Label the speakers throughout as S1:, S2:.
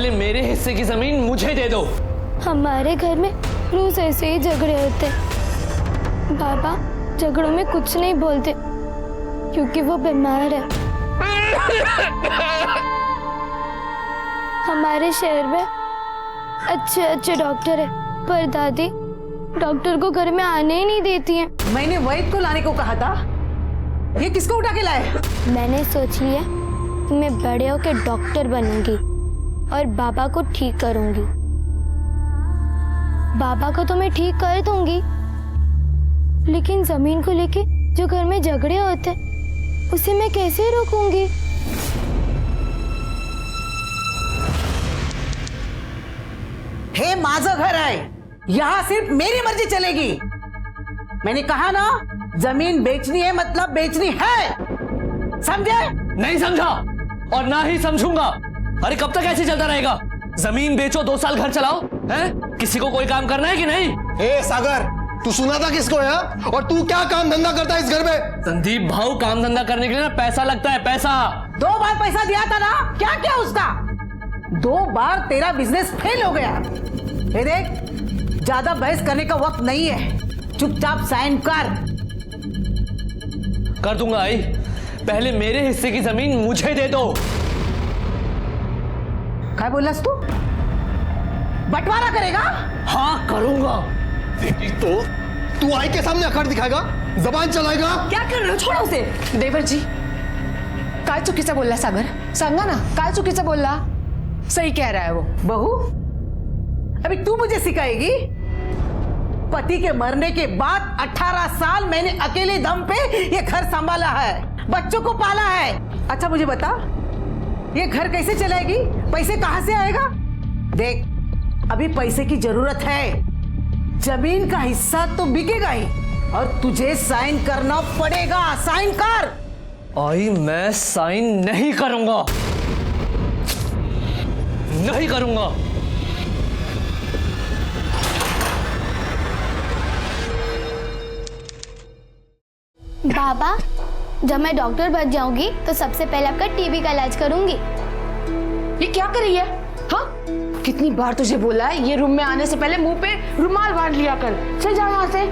S1: पहले मेरे हिस्से की जमीन मुझे दे दो।
S2: हमारे घर में रोज ऐसे ही झगड़े होते। बाबा झगड़ों में कुछ नहीं बोलते क्योंकि वो बीमार है। हमारे शहर में अच्छे अच्छे डॉक्टर है, पर दादी डॉक्टर को घर में आने ही नहीं देती हैं।
S3: मैंने वैद्य को लाने को कहा था, ये किसको उठा के लाए?
S2: मैंने सोच लिया कि मैं बड़े होकर डॉक्टर बनूंगी और बाबा को ठीक करूंगी। बाबा को तो मैं ठीक कर दूंगी, लेकिन जमीन को लेके जो घर में झगड़े होते उसे मैं कैसे रोकूंगी?
S3: हे माझं घर है, यहाँ सिर्फ मेरी मर्जी चलेगी। मैंने कहा ना, जमीन बेचनी है मतलब बेचनी है, समझे?
S1: नहीं समझा और ना ही समझूंगा। अरे कब तक ऐसे चलता रहेगा? जमीन बेचो, 2 साल घर चलाओ, हैं? किसी को कोई काम करना है कि नहीं?
S4: ए सागर, तू सुना था किसको है? और तू क्या काम धंधा करता है इस घर में?
S1: संदीप भाऊ, काम धंधा करने के लिए ना पैसा लगता है, पैसा।
S3: 2 बार पैसा दिया था ना, क्या क्या उसका? 2 बार तेरा बिजनेस फेल हो गया। ये देख, ज्यादा बहस करने का वक्त नहीं है, चुपचाप साइन कर
S1: दूंगा आई, पहले मेरे हिस्से की जमीन मुझे दे दो।
S3: क्या बोलास तू? बंटवारा करेगा?
S1: हाँ करूंगा।
S4: तो तू आई के सामने अखड़ दिखाएगा, जबान चलाएगा?
S5: क्या कर रहे हो? छोड़ो उसे। देवर जी, काय चुकीचं बोलला सागर? सांगा ना, काय चुकीचं बोलला? सही कह रहा है वो।
S3: बहू, अभी तू मुझे सिखाएगी? पति के मरने के बाद 18 साल मैंने अकेले दम पे ये घर संभाला है, बच्चों को पाला है। अच्छा मुझे बता, ये घर कैसे चलाएगी? पैसे कहां से आएगा? देख, अभी पैसे की जरूरत है, जमीन का हिस्सा तो बिकेगा ही, और तुझे साइन करना पड़ेगा। साइन कर।
S1: आई, मैं साइन नहीं करूंगा, नहीं करूंगा।
S2: बाबा, जब मैं डॉक्टर बन जाऊंगी तो सबसे पहले आपका टीबी का इलाज करूंगी।
S5: ये क्या कर रही है? हाँ, कितनी बार तुझे बोला है ये रूम में आने से पहले मुंह पे रुमाल बांध लिया कर। चल जा यहाँ से।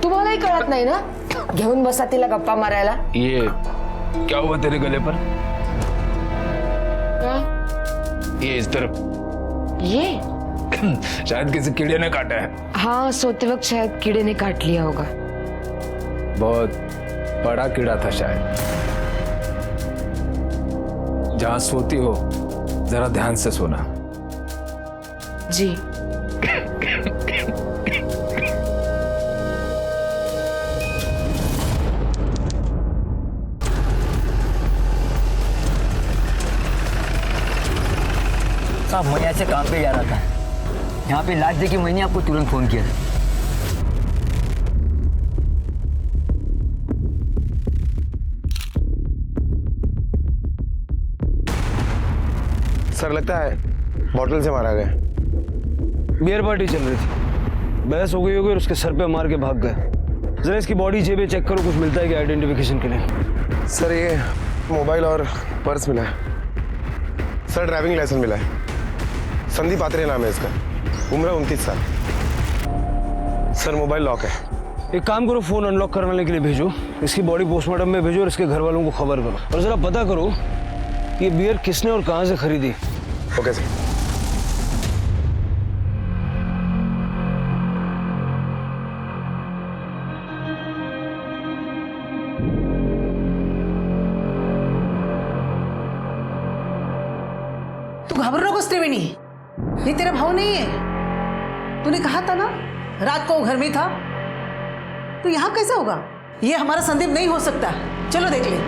S5: तुम्हालाही कळत नाही ना, घेऊन बसा तिला गप्पा मारायला।
S6: ये क्या हुआ तेरे गले पर? ये इस तरफ।
S5: ये
S6: शायद किसी कीड़े ने काटा है।
S5: हाँ, सोते वक्त शायद कीड़े ने काट लिया होगा।
S6: बहुत बड़ा कीड़ा था शायद। जहां सोती हो जरा ध्यान से सोना।
S5: जी।
S7: साहब, मैं ऐसे काम पे जा रहा था, यहाँ पे लाश देखी, मैंने आपको तुरंत फोन किया।
S4: सर, लगता है बॉटल से मारा गया।
S8: बियर पार्टी चल रही थी, बहस हो गई होगी और उसके सर पे मार के भाग गए। जरा इसकी बॉडी जेबें चेक करो, कुछ मिलता है कि आइडेंटिफिकेशन के लिए?
S4: सर, ये मोबाइल और पर्स मिला है। सर, ड्राइविंग लाइसेंस मिला है। संदीप आत्रेय नाम है इसका, उम्र 29 साल। सर, मोबाइल लॉक है।
S8: एक काम करो, फोन अनलॉक करवाने के लिए भेजो, इसकी बॉडी पोस्टमार्टम में भेजो और इसके घर वालों को खबर करो, और जरा पता करो ये बियर किसने और कहां से खरीदी।
S4: Okay sir.
S3: तू घबरा कुछ त्रिवेणी, ये तेरा भाव नहीं है। तूने कहा था ना रात को वो घर में था, तो यहाँ कैसे होगा? ये हमारा संदीप नहीं हो सकता। चलो देख ले।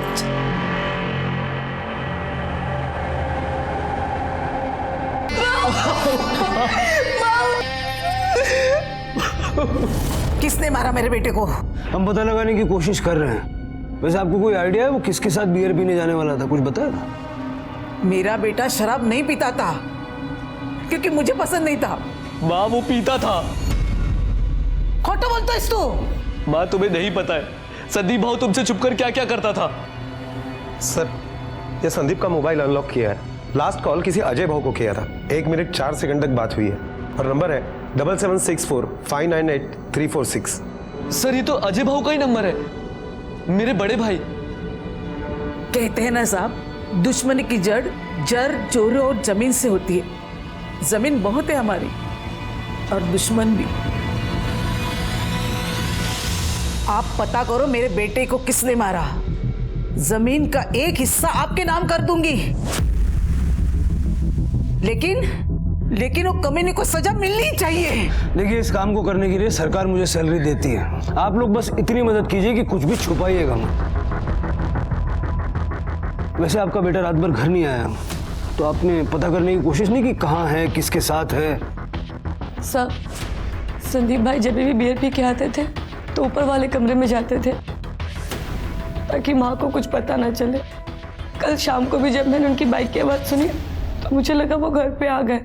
S3: किसने मारा मेरे बेटे को?
S8: हम पता लगाने की कोशिश कर रहे हैं। वैसे आपको कोई आइडिया है वो किसके साथ बियर पीने जाने वाला था? कुछ बताया?
S3: मेरा बेटा शराब नहीं पीता था, क्योंकि मुझे पसंद नहीं था।
S1: माँ, वो पीता था।
S3: खोटो बोलता है तू।
S1: माँ, तुम्हें नहीं पता है संदीप भाऊ तुमसे छुपकर क्या क्या करता था।
S4: सर, ये संदीप का मोबाइल अनलॉक किया है। लास्ट कॉल किसी अजय भाऊ को किया था। 1 मिनट 4 सेकंड तक बात हुई है और नंबर है 7764598346।
S1: सर ये तो अजय भाऊ का ही नंबर है, मेरे बड़े भाई।
S3: कहते हैं ना साहब, दुश्मनी की जड़ चोरों और जमीन से होती है। जमीन बहुत है हमारी और दुश्मन भी। आप पता करो मेरे बेटे को किसने मारा। जमीन का एक हिस्सा आपके नाम कर दूंगी, लेकिन वो कमीने को सजा मिलनी चाहिए।
S8: देखिए, इस काम को करने के लिए सरकार मुझे सैलरी देती है। आप लोग बस इतनी मदद कीजिए कि कुछ भी छुपाइएगा मत। वैसे आपका बेटा रात भर घर नहीं आया, तो आपने पता करने की कोशिश नहीं की कहाँ है, किसके साथ है?
S9: सर, संदीप भाई जब भी बियर पी के आते थे तो ऊपर वाले कमरे में जाते थे ताकि माँ को कुछ पता ना चले। कल शाम को भी जब मैंने उनकी बाइक की आवाज़ सुनी तो मुझे लगा वो घर पे आ गए।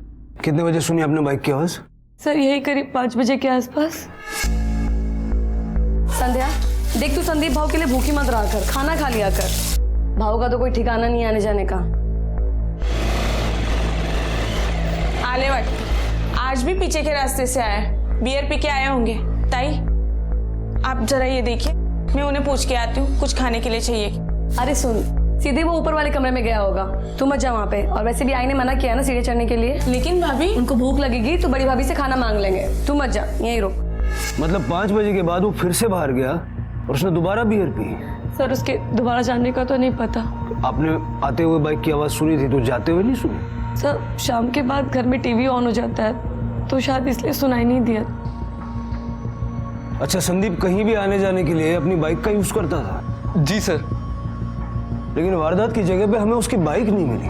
S8: कितने बजे सुनी आपने बाइक की आवाज़?
S9: सर यही करीब 5 बजे के आसपास।
S10: संध्या, देख तू संदीप भाव के लिए भूखी मत रहा कर, खाना खा लिया कर। भाव का तो कोई ठिकाना नहीं आने जाने का।
S5: आलेवट आज भी पीछे के रास्ते से आया, बियर पी के आए होंगे। ताई आप जरा ये देखिए, मैं उन्हें पूछ के आती हूँ कुछ खाने के लिए चाहिए।
S10: अरे सुन, सीधे वो ऊपर वाले कमरे में गया होगा, तू मत जा वहाँ पे। और वैसे भी आई ने मना किया ना सीढ़ी चढ़ने के लिए।
S5: लेकिन भाभी,
S10: उनको भूख लगेगी तो बड़ी भाभी से खाना मांग लेंगे, तू मत जा, यहीं रुक।
S8: मतलब 5 बजे के बाद वो फिर से बाहर गया और उसने दोबारा बियर पी?
S9: सर उसके दोबारा जाने का तो नहीं पता।
S8: आपने आते हुए बाइक की आवाज़ सुनी थी तो जाते हुए नहीं सुनी?
S9: सर शाम के बाद घर में टीवी ऑन हो जाता है तो शायद इसलिए सुनाई नहीं दिया।
S8: अच्छा, संदीप कहीं भी आने जाने के लिए अपनी बाइक का यूज करता था?
S1: जी सर।
S8: लेकिन वारदात की जगह पे हमें उसकी बाइक नहीं मिली।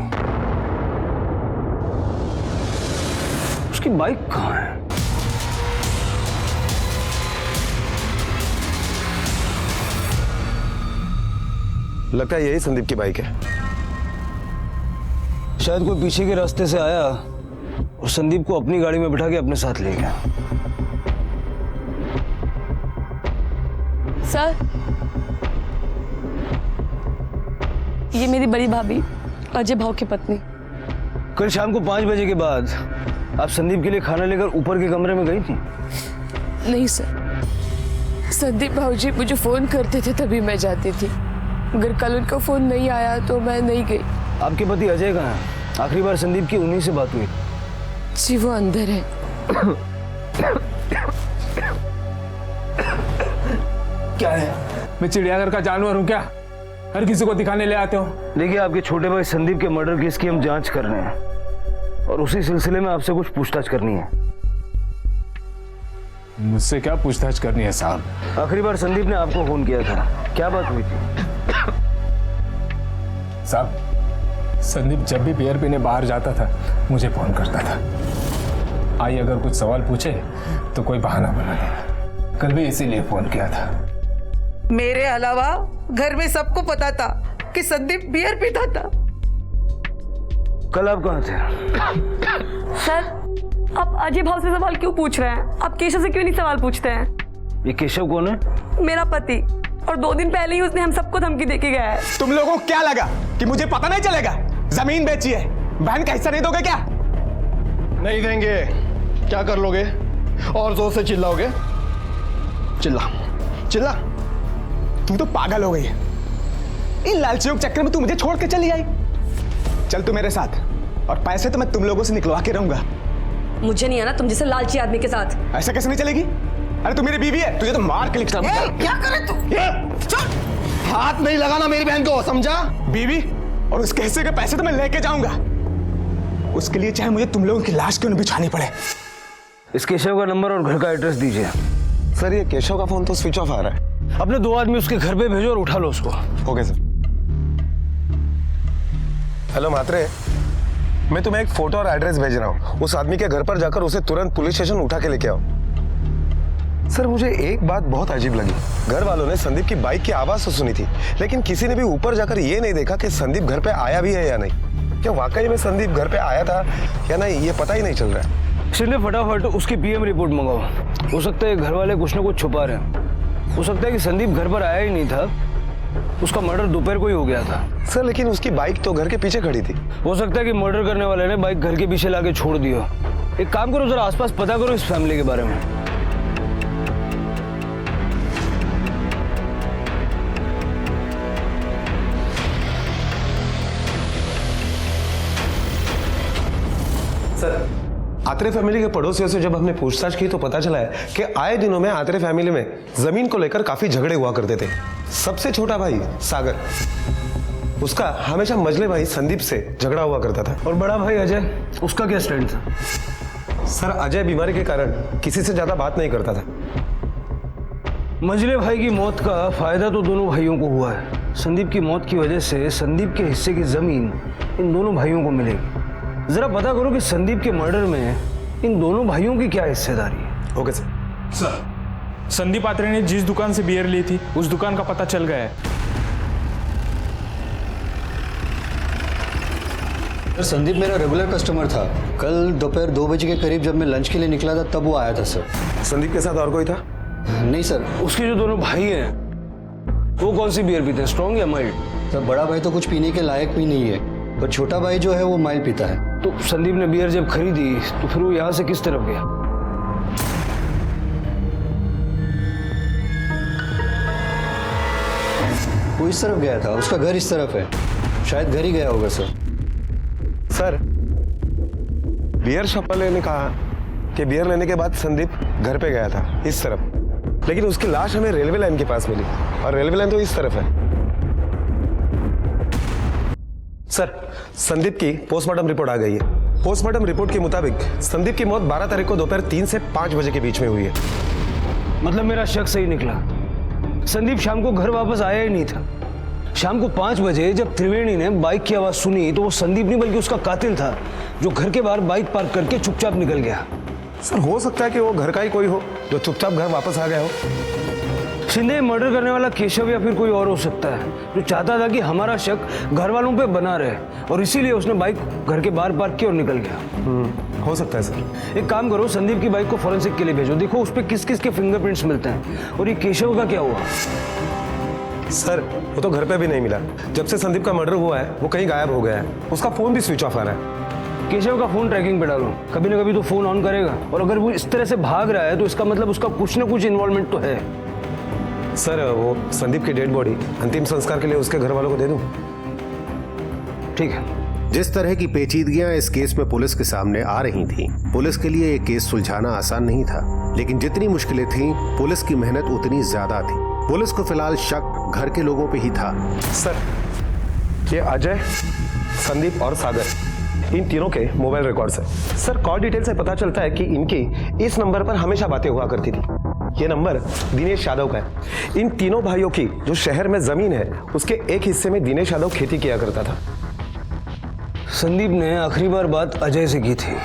S8: उसकी बाइक कहाँ है?
S4: लगता है यही संदीप की बाइक है।
S8: शायद कोई पीछे के रास्ते से आया और संदीप को अपनी गाड़ी में बिठा के अपने साथ ले गया।
S9: सर ये मेरी बड़ी भाभी अजय भाव की पत्नी।
S8: कल शाम को 5 बजे के बाद आप संदीप के लिए खाना लेकर ऊपर के कमरे में गई थी?
S5: नहीं सर, संदीप भाऊजी मुझे फोन करते थे तभी मैं जाती थी। अगर कल उनका फोन नहीं आया तो मैं नहीं गई।
S8: आपके पति अजय कहाँ है? आखिरी बार संदीप की उन्हीं से बात हुई।
S5: जी वो अंदर है।
S6: क्या है? मैं चिड़ियाघर का जानवर हूँ क्या? हर किसी को दिखाने ले आते हो?
S8: देखिए, आपके छोटे भाई संदीप के मर्डर केस की हम जांच कर रहे हैं और उसी सिलसिले में आपसे कुछ पूछताछ करनी है।
S6: मुझसे क्या पूछताछ करनी है साहब?
S8: आखिरी बार संदीप ने आपको फोन किया था, क्या बात हुई थी?
S6: साहब, संदीप जब भी बियर पीने बाहर जाता था मुझे फोन करता था। आई अगर कुछ सवाल पूछे तो कोई बहाना बना देना। कल भी इसीलिए फोन किया था।
S3: मेरे अलावा घर में सबको पता था कि संदीप बियर पीता था।
S8: कल आप कहाँ थे?
S9: सर आप अजय भाव से सवाल क्यों पूछ रहे हैं? आप केशव से क्यों नहीं सवाल पूछते हैं?
S8: ये केशव कौन है?
S9: मेरा पति, और 2 दिन पहले ही उसने हम सबको धमकी देके गया है।
S11: तुम लोगों को क्या लगा कि मुझे पता नहीं चलेगा? जमीन बेची है, बहन का हिस्सा नहीं दोगे क्या?
S12: नहीं देंगे। क्या कर लोगे? और जोर से चिल्लाओगे? चिल्ला चिल्ला।
S11: तुम तो पागल हो गई है। इन लालचियों के चक्कर में तू मुझे छोड़ के चली आई। चल तू मेरे साथ, और पैसे तो मैं तुम लोगों से निकलवा के रहूंगा।
S10: मुझे नहीं आना तुम जैसे लालची आदमी के साथ।
S11: ऐसा कैसे नहीं चलेगी? अरे तू मेरी बीवी है, तुझे तो मार के लिखता।
S3: क्या करे तू?
S12: हाथ नहीं लगाना मेरी बहन को, समझा?
S11: बीवी और उसके हिस्से के पैसे तो मैं लेके जाऊंगा। उसके लिए चाहे मुझे तुम लोगों की लाश क्यों न बिछानी पड़े।
S8: इस केशव का नंबर और घर का एड्रेस दीजिए।
S4: सर ये केशव का फोन तो स्विच ऑफ आ रहा है।
S8: अपने 2 आदमी उसके घर पे भेजो और उठा लो उसको।
S4: Okay sir. हेलो मात्रे, मैं तुम्हें एक फोटो और एड्रेस भेज रहा हूँ। उस आदमी के घर पर जाकर उसे तुरंत पुलिस स्टेशन उठा के लेके आओ। सर मुझे एक बात बहुत अजीब लगी। घर वालों ने संदीप की बाइक की आवाज तो सुनी थी, लेकिन किसी ने भी ऊपर जाकर ये नहीं देखा कि संदीप घर पे आया भी है या नहीं। क्या वाकई में संदीप घर पे आया था या नहीं, ये पता ही नहीं चल रहा है।
S8: इसलिए फटाफट उसकी पीएम रिपोर्ट मंगाओ। हो सकता है घर वाले कुछ ना कुछ छुपा रहे हैं। हो सकता है कि संदीप घर पर आया ही नहीं था उसका मर्डर दोपहर को ही हो गया था।
S4: सर लेकिन उसकी बाइक तो घर के पीछे खड़ी थी।
S8: हो सकता है कि मर्डर करने वाले ने बाइक घर के पीछे लाके छोड़ दिया। एक काम करो, जरा आसपास पता करो इस फैमिली के बारे में।
S4: सर आत्रे फैमिली के पड़ोसियों से जब हमने पूछताछ की तो पता चला है कि आए दिनों में आत्रे फैमिली में जमीन को लेकर काफी झगड़े हुआ करते थे। सबसे छोटा भाई सागर, उसका हमेशा मजले भाई संदीप से झगड़ा हुआ करता था।
S8: और बड़ा भाई अजय, उसका क्या स्टैंड था?
S4: सर अजय बीमारी के कारण किसी से ज्यादा बात नहीं करता था।
S8: मजले भाई की मौत का फायदा तो दोनों भाइयों को हुआ है। संदीप की मौत की वजह से संदीप के हिस्से की जमीन इन दोनों भाइयों को मिलेगी। जरा पता करो कि संदीप के मर्डर में इन दोनों भाइयों की क्या हिस्सेदारी है।
S4: Okay sir.
S6: Sir Sandeep Atre ने जिस दुकान से बियर ली थी उस दुकान का पता चल गया है।
S12: सर संदीप मेरा रेगुलर कस्टमर था। कल दोपहर 2 बजे के करीब जब मैं लंच के लिए निकला था तब वो आया था सर।
S4: संदीप के साथ और कोई था?
S12: नहीं सर।
S8: उसके जो दोनों भाई हैं वो कौन सी बियर पीते हैं, स्ट्रॉन्ग या माइल्ड?
S12: सर बड़ा भाई तो कुछ पीने के लायक भी नहीं है, पर छोटा भाई जो है वो माइल्ड पीता है।
S8: तो संदीप ने बियर जब खरीदी तो फिर वो यहाँ से किस तरफ गया?
S12: वो इस तरफ गया था, उसका घर इस तरफ है, शायद घर ही गया होगा सर।
S4: सर बियर शॉप वाले ने कहा कि बियर लेने के बाद संदीप घर पे गया था इस तरफ, लेकिन उसकी लाश हमें रेलवे लाइन के पास मिली और रेलवे लाइन तो इस तरफ है। सर संदीप की पोस्टमार्टम रिपोर्ट आ गई है। पोस्टमार्टम रिपोर्ट के मुताबिक संदीप की मौत 12 तारीख को दोपहर 3 से 5 बजे के बीच में हुई है।
S8: मतलब मेरा शक सही निकला, संदीप शाम को घर वापस आया ही नहीं था। शाम को 5 बजे जब त्रिवेणी ने बाइक की आवाज सुनी तो वो संदीप नहीं बल्कि उसका कातिल था जो घर के बाहर बाइक पार्क करके चुपचाप निकल गया।
S4: सर हो सकता है कि वो घर का ही कोई हो जो चुपचाप घर वापस आ गया हो।
S8: शिंदे मर्डर करने वाला केशव या फिर कोई और हो सकता है जो चाहता था कि हमारा शक घर वालों पे बना रहे और इसीलिए उसने बाइक घर के बाहर पार्क की और निकल गया।
S4: हो सकता है सर।
S8: एक काम करो, संदीप की बाइक को फॉरेंसिक के लिए भेजो, देखो उस पे किस किस के फिंगरप्रिंट्स मिलते हैं। और ये केशव का क्या हुआ?
S4: सर वो तो घर पे भी नहीं मिला। जब से संदीप का मर्डर हुआ है वो कहीं गायब हो गया है। उसका फोन भी स्विच ऑफ आ रहा है।
S8: केशव का फोन ट्रैकिंग पे डालो, कभी ना कभी तो फोन ऑन करेगा। और अगर वो इस तरह से भाग रहा है तो इसका मतलब उसका कुछ ना कुछ इन्वॉल्वमेंट तो है।
S4: सर वो संदीप की डेड बॉडी अंतिम संस्कार के लिए उसके घर वालों को दे दूं?
S8: ठीक है।
S13: जिस तरह की पेचीदगियां इस केस में पुलिस के सामने आ रही थीं, पुलिस के लिए ये केस सुलझाना आसान नहीं था, लेकिन जितनी मुश्किलें थीं, पुलिस की मेहनत उतनी ज्यादा थी। पुलिस को फिलहाल शक घर के लोगों पे ही था।
S4: सर ये अजय, संदीप और सागर, इन तीनों के मोबाइल रिकॉर्ड्स हैं। सर कॉल डिटेल से पता चलता है कि इनकी इस नंबर पर हमेशा बातें हुआ करती थी। ये नंबर दिनेश यादव का है। इन तीनों भाइयों की जो शहर में जमीन है उसके एक हिस्से में दिनेश यादव खेती किया करता था।
S8: संदीप ने आखिरी बार बात अजय से की थी।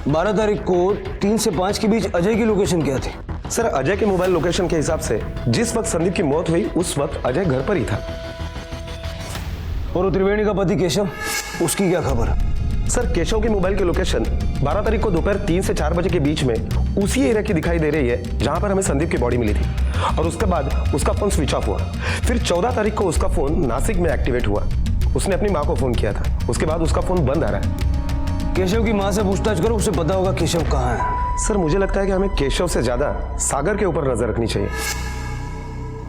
S8: 12 तारीख को 3 से 5 के बीच अजय की लोकेशन क्या थी?
S4: सर अजय के मोबाइल लोकेशन के हिसाब से जिस वक्त संदीप की मौत हुई उस वक्त अजय घर पर ही था।
S8: और त्रिवेणी का पति केशव, उसकी क्या खबर?
S4: सर केशव की मोबाइल की लोकेशन 12 तारीख को दोपहर 3 से 4 बजे के बीच में उसी एरिया की दिखाई दे रही है जहां पर हमें संदीप की बॉडी मिली थी। और उसके बाद उसका फोन स्विच ऑफ हुआ। फिर 14 तारीख को उसका फोन नासिक में एक्टिवेट हुआ। उसने अपनी माँ को फोन किया था। उसके बाद उसका फोन बंद आ रहा है।
S8: केशव की माँ से पूछताछ करो, उसे पता होगा केशव कहाँ है।
S4: सर मुझे लगता है कि हमें केशव से ज्यादा सागर के ऊपर नजर रखनी चाहिए।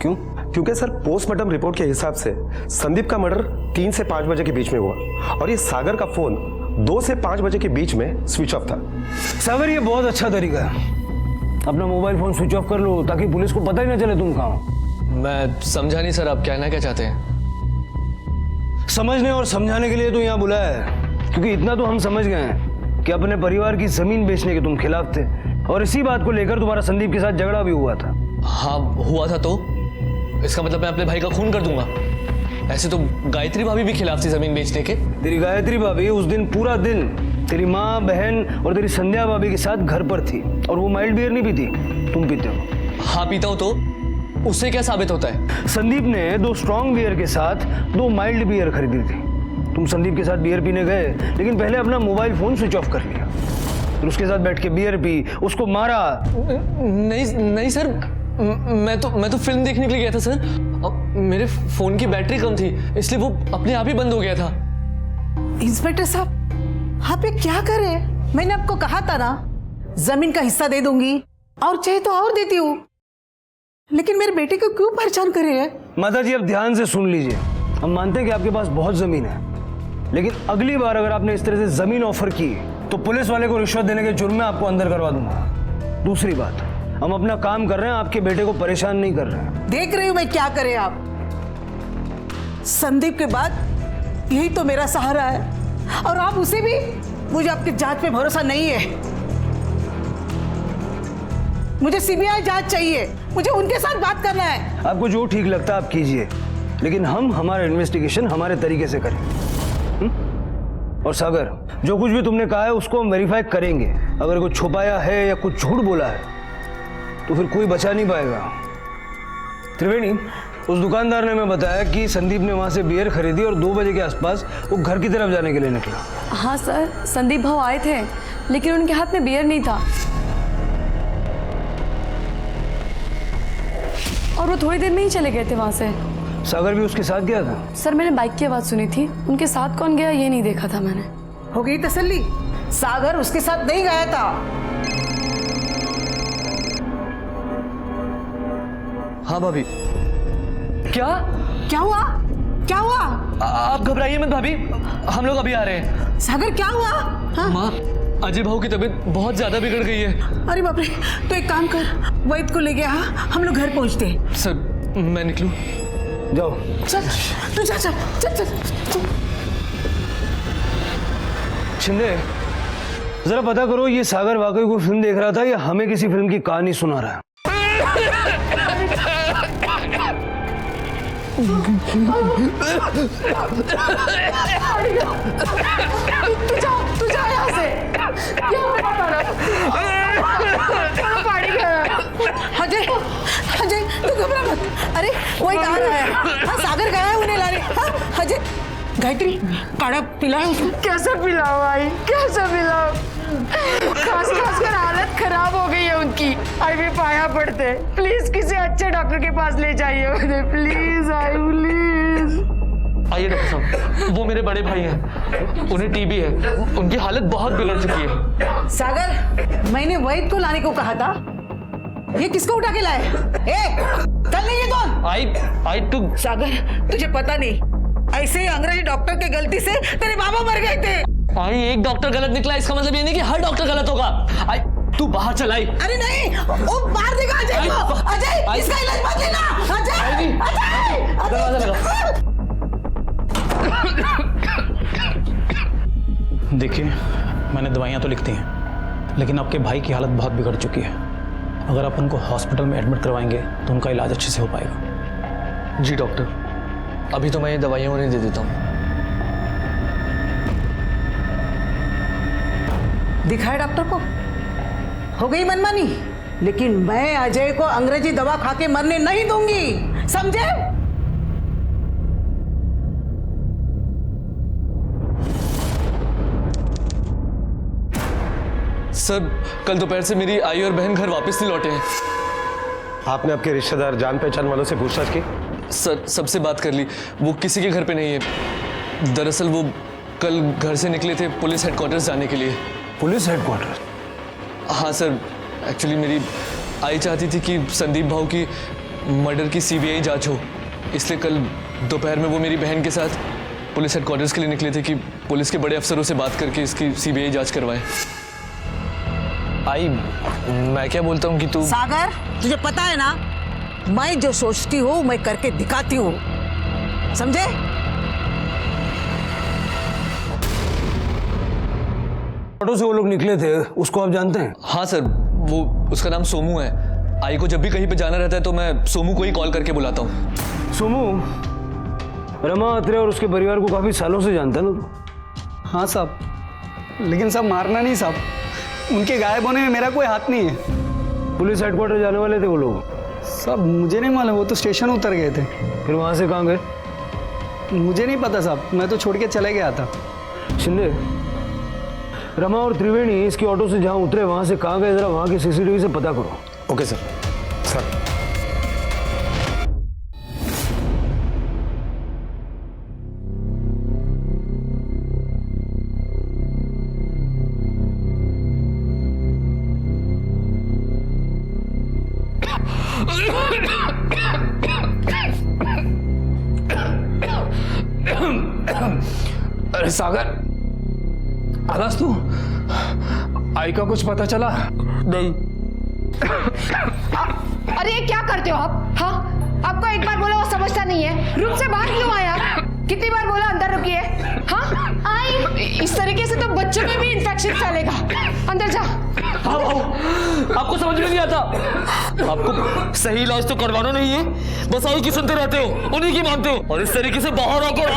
S8: क्यों?
S4: क्योंकि सर पोस्टमार्टम रिपोर्ट के हिसाब से संदीप का मर्डर 3 से 5 बजे के बीच में हुआ और ये सागर का फोन 2 से 5 बजे के बीच में स्विच ऑफ था।
S8: सागर ये बहुत अच्छा तरीका है, अपना मोबाइल फोन स्विच ऑफ कर लो ताकि पुलिस को पता ही ना चले तुम कहाँ हो।
S1: मैं समझा नहीं सर, आप कहना क्या चाहते हैं?
S8: समझने और समझाने के लिए तो यहाँ बुलाया है, क्योंकि इतना तो हम समझ गए हैं कि अपने परिवार की जमीन बेचने के तुम खिलाफ थे और इसी बात को लेकर तुम्हारा संदीप के साथ झगड़ा भी हुआ था।
S1: हाँ हुआ था, तो इसका मतलब मैं अपने भाई का खून कर दूंगा? ऐसे तो गायत्री भाभी भी खिलाफ थी जमीन बेचने के।
S8: तेरी गायत्री भाभी उस दिन पूरा दिन तेरी माँ, बहन और तेरी संध्या भाभी के साथ घर पर थी और वो माइल्ड बियर नहीं पीती, तुम पीते हो।
S1: हाँ पीता हूँ, तो उससे क्या साबित होता है?
S8: संदीप ने 2 स्ट्रॉन्ग बियर के साथ 2 माइल्ड बियर खरीदी थी। तुम संदीप के साथ बियर पीने गए, लेकिन पहले अपना मोबाइल फोन स्विच ऑफ कर लिया, फिर उसके साथ बैठ के बियर पी, उसको मारा।
S1: नहीं सर, मैं तो फिल्म देखने के लिए गया था सर। मेरे फोन की बैटरी कम थी, इसलिए वो अपने आप ही बंद हो गया था।
S3: इंस्पेक्टर साहब, आप ये क्या कर रहे हैं? मैंने आपको कहा था ना, जमीन का हिस्सा दे दूंगी और चाहे तो और देती हूँ, लेकिन मेरे बेटे को क्यों परेशान कर रहे हैं?
S8: माता जी, अब ध्यान से सुन लीजिए। हम मानते हैं कि आपके पास बहुत जमीन है, लेकिन अगली बार अगर आपने इस तरह से जमीन ऑफर की तो पुलिस वाले को रिश्वत देने के जुर्म में आपको अंदर करवा दूंगा। दूसरी बात, हम अपना काम कर रहे हैं, आपके बेटे को परेशान नहीं कर रहे हैं।
S3: देख रही हूं मैं क्या करे आप। संदीप के बाद यही तो मेरा सहारा है, और आप उसे भी। मुझे आपकी जांच पे भरोसा नहीं है। मुझे सीबीआई जांच चाहिए, मुझे उनके साथ बात करना है।
S8: आपको जो ठीक लगता है आप कीजिए, लेकिन हम हमारा इन्वेस्टिगेशन हमारे तरीके से करें। और सागर, जो कुछ भी तुमने कहा है उसको हम वेरीफाई करेंगे। अगर कुछ छुपाया है या कुछ झूठ बोला है तो फिर कोई बचा नहीं पाएगा। त्रिवेणी, उस दुकानदार ने हमें बताया कि संदीप ने वहां से बियर खरीदी और 2 बजे के आसपास वो घर की तरफ जाने के लिए निकला।
S10: हाँ सर, संदीप भाव आए थे, लेकिन उनके हाथ में बियर नहीं था और वो थोड़ी देर में ही चले गए थे वहां से।
S8: सागर भी उसके साथ गया था?
S10: सर, मैंने बाइक की आवाज सुनी थी, उनके साथ कौन गया ये नहीं देखा था मैंने।
S3: हो गई तसल्ली? सागर उसके साथ नहीं गया था।
S1: हाँ भाभी। क्या
S3: क्या हुआ? क्या हुआ?
S1: आप घबराइए मत भाभी, हम लोग अभी आ रहे हैं।
S3: सागर, क्या हुआ? हाँ?
S1: माँ, अजय भाऊ की तबीयत बहुत ज्यादा बिगड़ गई है।
S3: अरे बाप रे, तो एक काम कर, वैद को ले गया, हम लोग घर पहुंचते हैं।
S1: सर, मैं निकलूं?
S8: जाओ।
S3: चल, तू जा, चल, चल, चल, चल।
S8: शिंदे, जरा पता करो ये सागर वाकई कोई फिल्म देख रहा था या हमें किसी फिल्म की कहानी सुना रहा है।
S5: तू जा यहाँ से।
S3: अजय, अजय, तू घबरा मत। अरे वही कहाँ रहा है? हाँ, सागर गया है उन्हें लाने। हाँ, अजय, गायत्री, काढ़ा पिलाओ उसको।
S5: कैसे पिलाओ भाई, कैसे पिलाओ? खास कर हालत खराब हो गई है उनकी। आई भी पाया पड़ते, प्लीज किसी अच्छे डॉक्टर के पास ले जाइए उन्हें, प्लीज आई प्लीज।
S1: आइए डॉक्टर साहब, वो मेरे बड़े भाई हैं, उन्हें टीबी है, उनकी हालत बहुत बिगड़ चुकी है।
S3: सागर, मैंने वैद को लाने को कहा था, ये किसको उठा के लाए? चल नहीं, ये कौन?
S1: आई टू।
S3: सागर, तुझे पता नहीं, ऐसे ही अंग्रेजी डॉक्टर के गलती से तेरे बाबा मर गए थे।
S1: आई, एक डॉक्टर गलत निकला इसका मतलब ये नहीं कि हर डॉक्टर गलत होगा। आई, तू बाहर चल। आई।
S3: अरे नहीं, वो मार देगा अजय को। अजय, इसका इलाज मत लेना। अजय, अजय,
S1: दरवाजा लगा।
S14: देखिए, मैंने दवाइयाँ तो लिख दी हैं, लेकिन आपके भाई की हालत बहुत बिगड़ चुकी है। अगर आप उनको हॉस्पिटल में एडमिट करवाएंगे तो उनका इलाज अच्छे से हो पाएगा।
S1: जी डॉक्टर, अभी तो मैं ये दवाइयाँ उन्हें दे देता हूँ।
S3: दिखाए डॉक्टर को, हो गई मनमानी, लेकिन मैं अजय को अंग्रेजी दवा खा के मरने नहीं दूंगी, समझे?
S1: सर, कल दोपहर से मेरी आई और बहन घर वापस नहीं लौटे हैं।
S4: आपने आपके रिश्तेदार जान पहचान वालों से पूछताछ की?
S1: सर, सबसे बात कर ली, वो किसी के घर पे नहीं है। दरअसल वो कल घर से निकले थे पुलिस हेडक्वार्टर्स जाने के लिए।
S8: Police headquarter?
S1: हाँ सर, एक्चुअली मेरी आई चाहती थी कि संदीप भाऊ की मर्डर की सीबीआई जांच हो, इसलिए कल दोपहर में वो मेरी बहन के साथ पुलिस हेडक्वार्टर्स के लिए निकले थे कि पुलिस के बड़े अफसरों से बात करके इसकी सीबीआई जांच करवाएं। आई, मैं क्या बोलता हूँ कि तू।
S3: सागर, तुझे पता है ना, मैं जो सोचती हूँ मैं करके दिखाती हूँ, समझे?
S8: ऑटो से वो लोग निकले थे, उसको आप जानते हैं?
S1: हाँ सर, वो उसका नाम सोमू है। आई को जब भी कहीं पे जाना रहता है तो मैं सोमू को ही कॉल करके बुलाता हूँ।
S8: सोमू रमा अत्रे और उसके परिवार को काफी सालों से जानता है ना तू?
S11: हाँ साहब, लेकिन साहब मारना नहीं साहब, उनके गायब होने में मेरा कोई हाथ नहीं है।
S8: पुलिस हेडक्वार्टर जाने वाले थे वो लोग?
S11: साहब मुझे नहीं मालूम, वो तो स्टेशन उतर गए थे।
S8: फिर वहाँ से कहाँ गए?
S11: मुझे नहीं पता साहब, मैं तो छोड़ के चले गया था।
S8: शिंदे, रमा और त्रिवेणी इसकी ऑटो से जहाँ उतरे वहाँ से कहाँ गए, जरा वहाँ की सीसीटीवी से पता करो।
S4: Okay sir. सर,
S6: अरे सागर, आकाश तू, आई का कुछ पता चला?
S1: नहीं।
S5: अरे ये क्या करते हो आप? हाँ, आपको एक बार बोला वो समझता नहीं है। रूम से बाहर क्यों आए आप? कितनी बार बोला अंदर रुकिए? हाँ, आई। इस तरीके से तो बच्चों में भी इन्फेक्शन फैलेगा। अंदर जा।
S1: आओ, आपको समझ में नहीं आता? आपको सही इलाज तो करवाना नहीं है, बस आई की सुनते रहते हो, उन्हीं की मानते हो, और इस तरीके से बाहर आकर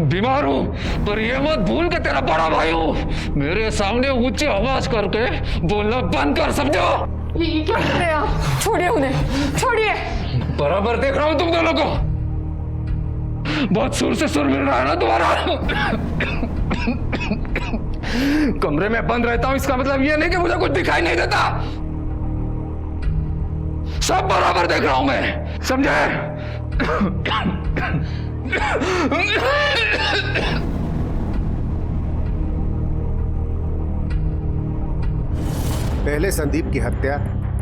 S6: बीमार हूँ, पर ये मत भूल के तेरा बड़ा भाई हूँ। मेरे सामने ऊंची आवाज करके बोलना बंद कर, समझो?
S5: ये क्या कर रहे हैं आप? छोड़िए उन्हें, छोड़िए।
S6: बराबर देख रहा हूँ तुम दोनों को, बहुत सुर से सुर मिल रहा है ना तुम्हारा। कमरे में बंद रहता हूँ, इसका मतलब ये नहीं कि मुझे कुछ दिखाई नहीं देता। सब बराबर देख रहा हूं मैं, समझे?
S13: पहले संदीप की हत्या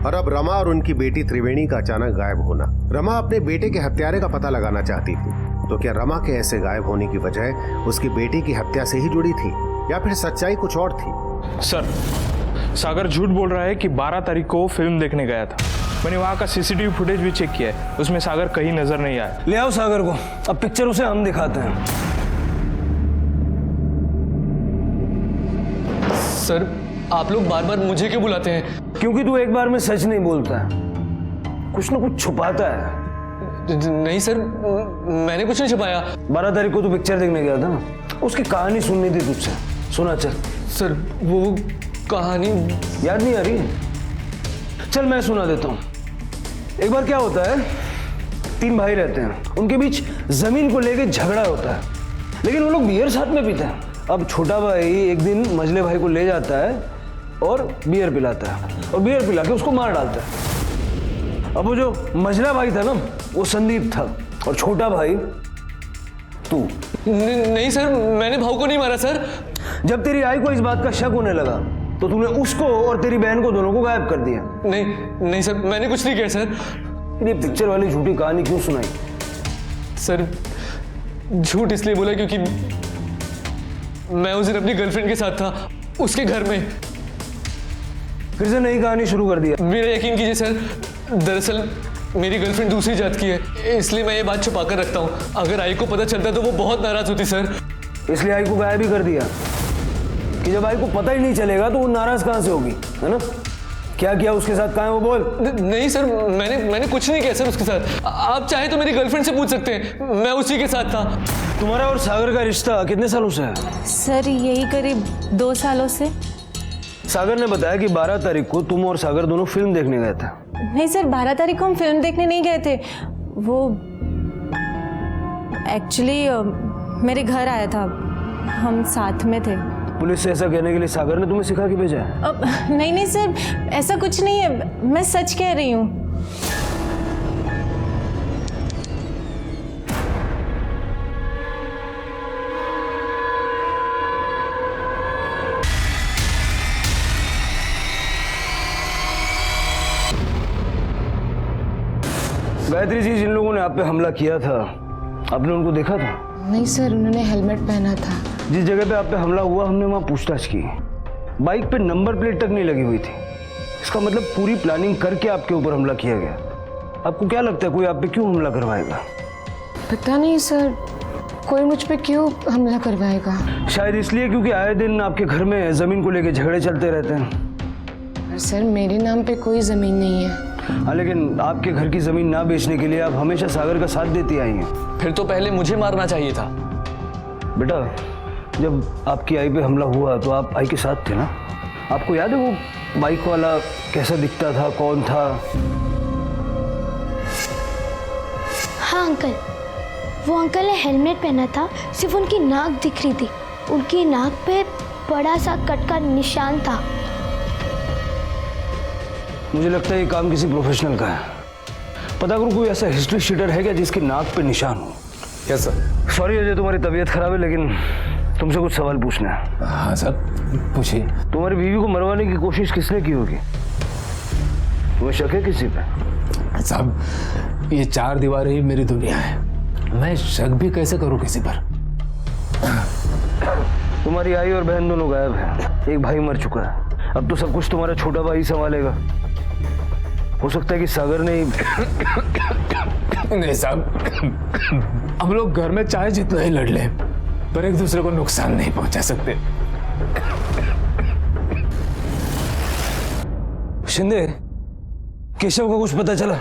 S13: और अब रमा और उनकी बेटी त्रिवेणी का अचानक गायब होना। रमा अपने बेटे के हत्यारे का पता लगाना चाहती थी, तो क्या रमा के ऐसे गायब होने की वजह उसकी बेटी की हत्या से ही जुड़ी थी या फिर सच्चाई कुछ और थी?
S15: सर, सागर झूठ बोल रहा है कि 12 तारीख को फिल्म देखने गया था। मैंने वहाँ का सीसीटीवी फुटेज भी चेक किया है, उसमें सागर कहीं नजर नहीं आया।
S8: ले आओ सागर को, अब पिक्चर उसे हम दिखाते हैं।
S1: सर, आप लोग बार बार मुझे क्यों बुलाते हैं?
S8: क्योंकि तू एक बार में सच नहीं बोलता है, कुछ ना कुछ छुपाता है।
S1: नहीं सर, मैंने कुछ नहीं छुपाया।
S8: 12 तारीख को तू पिक्चर देखने गया था ना, उसकी कहानी सुननी थी तुझसे। सुना चल।
S1: सर, वो कहानी
S8: याद नहीं आ रही? चल मैं सुना देता हूँ। एक बार क्या होता है, 3 भाई रहते हैं, उनके बीच जमीन को लेकर झगड़ा होता है, लेकिन वो लोग बियर साथ में पीते हैं। अब छोटा भाई एक दिन मझले भाई को ले जाता है और बियर पिलाता है, और बियर पिला के उसको मार डालता है। अब वो जो मझला भाई था ना, वो संदीप था, और छोटा भाई तू।
S1: नहीं सर, मैंने भाऊ को नहीं मारा सर।
S8: जब तेरी आई को इस बात का शक होने लगा तो तूने उसको और तेरी बहन को दोनों को गायब कर दिया।
S1: नहीं सर, मैंने कुछ नहीं किया सर।
S8: ये पिक्चर वाली झूठी कहानी क्यों सुनाई?
S1: सर, झूठ इसलिए बोला क्योंकि मैं उस दिन अपनी गर्लफ्रेंड के साथ था, उसके घर में।
S8: फिर से नई कहानी शुरू कर दिया।
S1: मेरा यकीन कीजिए सर, दरअसल मेरी गर्लफ्रेंड दूसरी जात की है, इसलिए मैं ये बात छुपा कर रखता हूँ। अगर आई को पता चलता तो वो बहुत नाराज होती सर।
S8: इसलिए आई को गायब भी कर दिया कि जब आई को पता ही नहीं चलेगा तो वो नाराज कहाँ से होगी, है ना? क्या किया उसके साथ, कहाँ है वो, बोल।
S1: नहीं सर, मैंने कुछ नहीं किया सर उसके साथ। आप चाहे तो मेरी गर्लफ्रेंड से पूछ सकते हैं, मैं उसी के साथ था।
S8: तुम्हारा और सागर का रिश्ता कितने सालों से है?
S16: सर, यही करीब 2 सालों से।
S8: सागर ने बताया कि 12 तारीख को तुम और सागर दोनों फिल्म देखने गए थे।
S16: नहीं सर, 12 तारीख को हम फिल्म देखने नहीं गए थे। वो एक्चुअली मेरे घर आया था, हम साथ में थे।
S8: पुलिस से ऐसा कहने के लिए सागर ने तुम्हें सिखा के भेजा है?
S16: नहीं सर, ऐसा कुछ नहीं है, मैं सच कह रही हूँ।
S8: गायत्री जी, जिन लोगों ने आप पे हमला किया था, आपने उनको देखा था?
S5: नहीं सर, उन्होंने हेलमेट पहना था।
S8: जिस जगह पे आप पे हमला हुआ, हमने वहां पूछताछ की। बाइक पे नंबर प्लेट तक नहीं लगी हुई थी। इसका मतलब पूरी प्लानिंग करके आपके ऊपर हमला किया गया। आपको क्या लगता है कोई आप पे क्यों हमला करवाएगा?
S5: पता नहीं सर, कोई मुझ पे क्यों हमला करवाएगा।
S8: शायद इसलिए क्योंकि आए दिन आपके घर में जमीन को लेकर झगड़े चलते रहते हैं।
S5: सर, मेरे नाम पे कोई जमीन नहीं है।
S8: हाँ, लेकिन आपके घर की जमीन ना बेचने के लिए आप हमेशा सागर का साथ देती आई हैं।
S1: फिर तो पहले मुझे मारना चाहिए था।
S8: बेटा, जब आपकी आई पे हमला हुआ तो आप आई के साथ थे ना? आपको याद है वो बाइक वाला कैसा दिखता था, कौन था?
S2: हाँ अंकल, वो अंकल ने हेलमेट पहना था, सिर्फ उनकी नाक दिख रही थी। उनकी नाक पे बड़ा सा कट का निशान था।
S8: मुझे लगता है ये काम किसी प्रोफेशनल का है। पता करो कोई ऐसा हिस्ट्री शीटर है क्या जिसकी नाक पे निशान हो?
S4: Yes sir.
S8: सॉरी अजय, तुम्हारी तबीयत खराब है, लेकिन तुमसे कुछ सवाल पूछना है।
S6: हाँ सर, पूछिए।
S8: तुम्हारी बीवी को मरवाने की कोशिश किसने की होगी? तुम्हें शक है किसी पे?
S6: साहब, ये चार दीवारें ही मेरी दुनिया है, मैं शक भी कैसे करूं किसी पर।
S8: तुम्हारी आई और बहन दोनों गायब हैं, एक भाई मर चुका है, अब तो सब कुछ तुम्हारा छोटा भाई संभालेगा। हो सकता है कि सागर ने
S6: नहीं साहब, हम लोग घर में चाहे जितना ही लड़ लें पर एक दूसरे को नुकसान नहीं पहुंचा सकते।
S8: शिंदे, केशव को कुछ पता चला?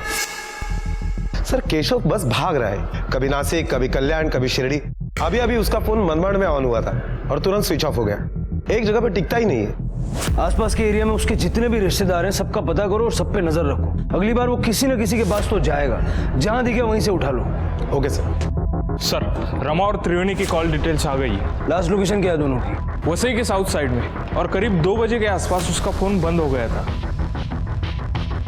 S4: सर केशव बस भाग रहा है, कभी नासिक, कभी कल्याण, कभी शिरडी। अभी अभी उसका फोन मनमाड़ में ऑन हुआ था और तुरंत स्विच ऑफ हो गया। एक जगह पे टिकता ही नहीं है।
S8: आसपास के एरिया में उसके जितने भी रिश्तेदार हैं सबका पता करो और सब पे नजर रखो। अगली बार वो किसी न किसी के पास तो जाएगा, जहां दिखे वहीं से उठा लो।
S4: Okay sir.
S15: सर रमा और त्रिवेणी की कॉल डिटेल्स आ गई है।
S8: लास्ट लोकेशन क्या है दोनों की?
S15: वसई के साउथ साइड में, और करीब 2 बजे के आसपास उसका फोन बंद हो गया था।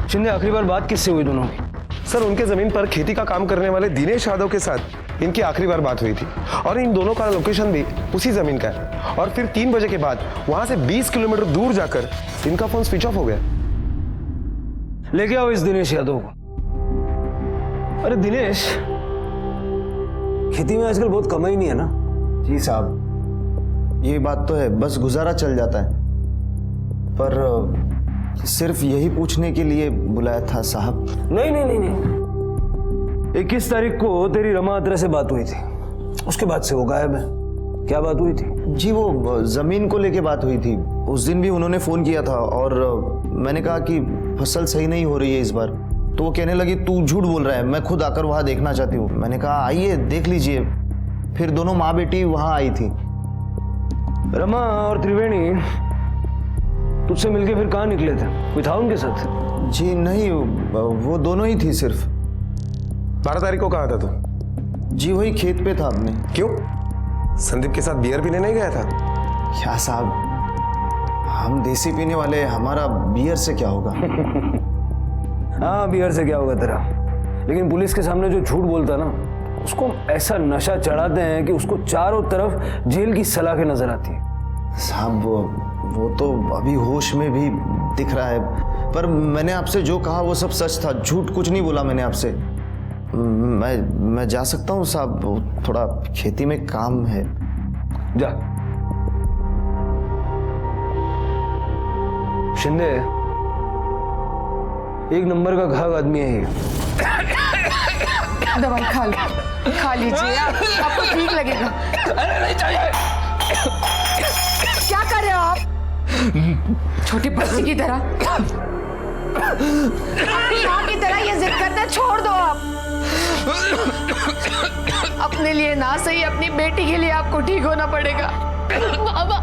S8: शिंदे, आखिरी बार बात किससे हुई दोनों की?
S4: सर उनके जमीन पर खेती का काम करने वाले दिनेश यादव के साथ इनकी आखिरी बार बात हुई थी, और इन दोनों का लोकेशन भी उसी जमीन का है। और फिर 3 बजे के बाद वहां से 20 किलोमीटर दूर जाकर इनका फोन स्विच ऑफ हो गया।
S8: लेके आओ इस दिनेश यादव को। अरे दिनेश, खेती में आजकल बहुत कमाई नहीं है ना?
S17: जी साहब, ये बात तो है, बस गुजारा चल जाता है। पर सिर्फ यही पूछने के लिए बुलाया था साहब।
S8: नहीं। 21 तारीख को तेरी रमा अत्रे से बात हुई थी, उसके बाद से वो गायब है। क्या बात हुई थी?
S17: जी वो जमीन को लेके बात हुई थी। उस दिन भी उन्होंने फोन किया था और मैंने कहा कि फसल सही नहीं हो रही है इस बार। तो वो कहने लगी तू झूठ बोल रहा है, मैं खुद आकर वहां देखना चाहती हूँ। मैंने कहा आइए देख लीजिए। फिर दोनों माँ बेटी वहां आई थी।
S8: रमा और त्रिवेणी तुझसे मिलके फिर कहाँ निकले थे? कोई था उनके साथ?
S17: जी नहीं, वो दोनों ही थी सिर्फ।
S4: 12 तारीख को कहा था तू?
S17: जी वही खेत पे था अपने।
S4: क्यों, संदीप के साथ बियर पीने नहीं गया था?
S17: क्या साहब, हम देसी पीने वाले, हमारा बियर से क्या होगा?
S8: हाँ, बियर से क्या होगा तेरा। लेकिन पुलिस के सामने जो झूठ बोलता ना, उसको ऐसा नशा चढ़ाते हैं कि उसको चारों तरफ जेल की सलाखें नजर आती है।
S17: साहब वो तो अभी होश में भी दिख रहा है। पर मैंने आपसे जो कहा वो सब सच था, झूठ कुछ नहीं बोला मैंने आपसे। मैं जा सकता हूँ साहब, थोड़ा खेती में काम है।
S8: जा। शिंदे, एक नंबर का घाघ आदमी है ये।
S5: दवाई खा लीजिए, आपको ठीक लगेगा।
S6: अरे नहीं चाहिए।
S5: क्या कर रहे हो आप? छोटी बच्ची की तरह माँ की तरह ये जिद करना छोड़ दो आप। अपने लिए ना सही, अपनी बेटी के लिए आपको ठीक होना पड़ेगा।
S2: बाबा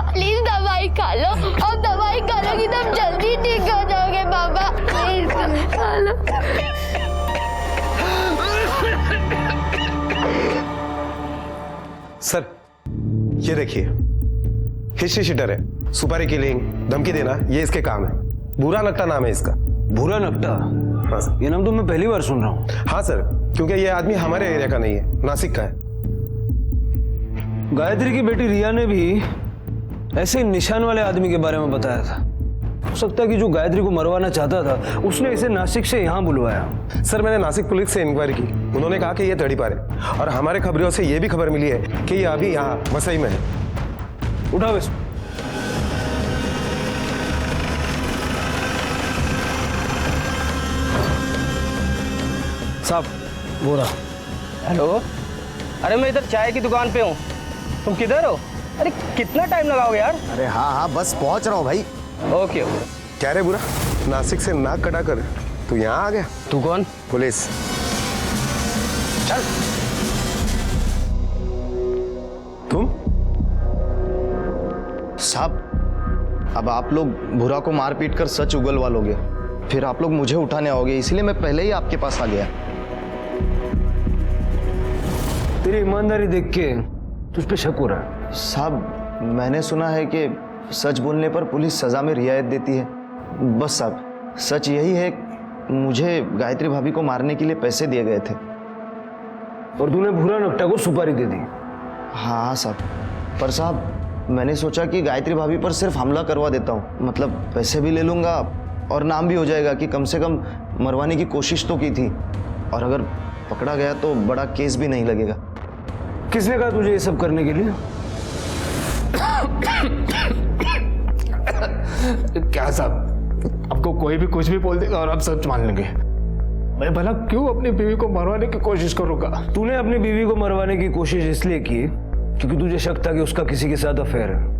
S2: प्लीज दवाई खा लो, और दवाई खा लोगी तो जल्दी ठीक हो जाओगे बाबा, प्लीज खा लो।
S4: सर ये देखिए, हिस्ट्री शीटर है, सुपारी किलिंग, धमकी देना, ये इसके काम है। भूरा नकटा नाम है इसका।
S8: भूरा नकटा?
S4: हाँ सर।
S8: ये नाम तो मैं पहली बार सुन रहा हूँ।
S4: हाँ सर, क्योंकि ये आदमी हमारे एरिया का नहीं है, नासिक का है।
S8: गायत्री की बेटी रिया ने भी ऐसे निशान वाले आदमी के बारे में बताया था। हो सकता है कि जो गायत्री को मरवाना चाहता था उसने इसे नासिक से यहाँ बुलवाया।
S4: सर मैंने नासिक पुलिस से इंक्वायरी की, उन्होंने कहा कि ये तड़ीपार है, और हमारे खबरों से ये भी खबर मिली है कि ये अभी यहाँ वसई में है।
S8: उठाओ इसको।
S11: साहब वो रहा। हेलो, अरे मैं इधर चाय की दुकान पे हूँ, तुम किधर हो? अरे कितना टाइम लगाओगे यार?
S17: अरे हाँ बस पहुंच रहा हूँ भाई।
S11: ओके।
S4: क्या रे बुरा, नासिक से नाक कटा कर तू यहाँ आ गया?
S11: तू कौन?
S4: पुलिस।
S11: चल।
S4: तुम?
S17: साहब अब आप लोग भूरा को मार पीट कर सच उगलवा लोगे, फिर आप लोग मुझे उठाने आओगे, इसलिए मैं पहले ही आपके पास आ गया।
S8: तेरी ईमानदारी देख के तुझ पे शक हो रहा है।
S17: साहब मैंने सुना है कि सच बोलने पर पुलिस सजा में रियायत देती है। बस साहब सच यही है, मुझे गायत्री भाभी को मारने के लिए पैसे दिए गए थे।
S8: और तूने भूरा नकटा को सुपारी दे दी?
S17: हाँ साहब, पर साहब मैंने सोचा कि गायत्री भाभी पर सिर्फ हमला करवा देता हूँ, मतलब पैसे भी ले लूँगा और नाम भी हो जाएगा कि कम से कम मरवाने की कोशिश तो की थी, और अगर पकड़ा गया तो बड़ा केस भी नहीं लगेगा।
S8: किसने कहा तुझे ये सब करने के लिए?
S6: क्या साहब, आपको कोई भी कुछ भी बोल देगा और आप सच मान लेंगे। मैं भला क्यों अपनी बीवी को मरवाने की कोशिश करूंगा?
S8: तूने अपनी बीवी को मरवाने की कोशिश इसलिए की क्योंकि तुझे शक था कि उसका किसी के साथ अफेयर है।